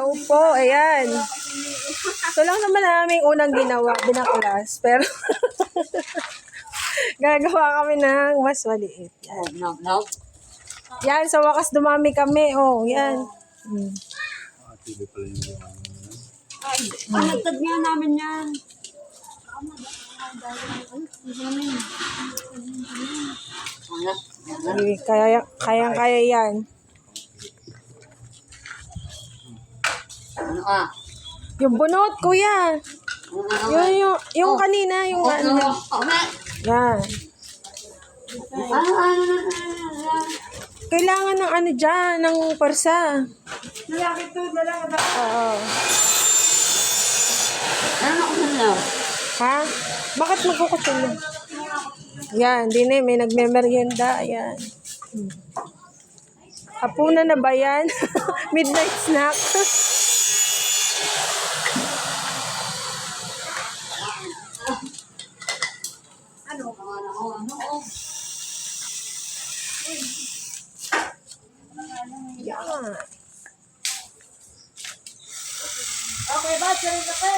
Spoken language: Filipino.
upo. Ayan. Ito lang naman namin unang ginawa, binaklas. Pero, gagawa kami ng mas maliit. Yan. Yan, sa wakas dumami kami. Oh, yan. Panagtad nga namin yan. Kaya yan. Ano ka? Yung bunot, kuya. Yung kanina, yung ano. Yan. Kailangan ng ano dyan, ng persa. Lalaki to, lalaki. Oo. Ano ako na? Ha? Bakit magkukutulong? Yan, din eh, may nagme-merienda. Yan. Hapunan na ba yan? Midnight snack. Yan. Okay ba? Sari ka pa.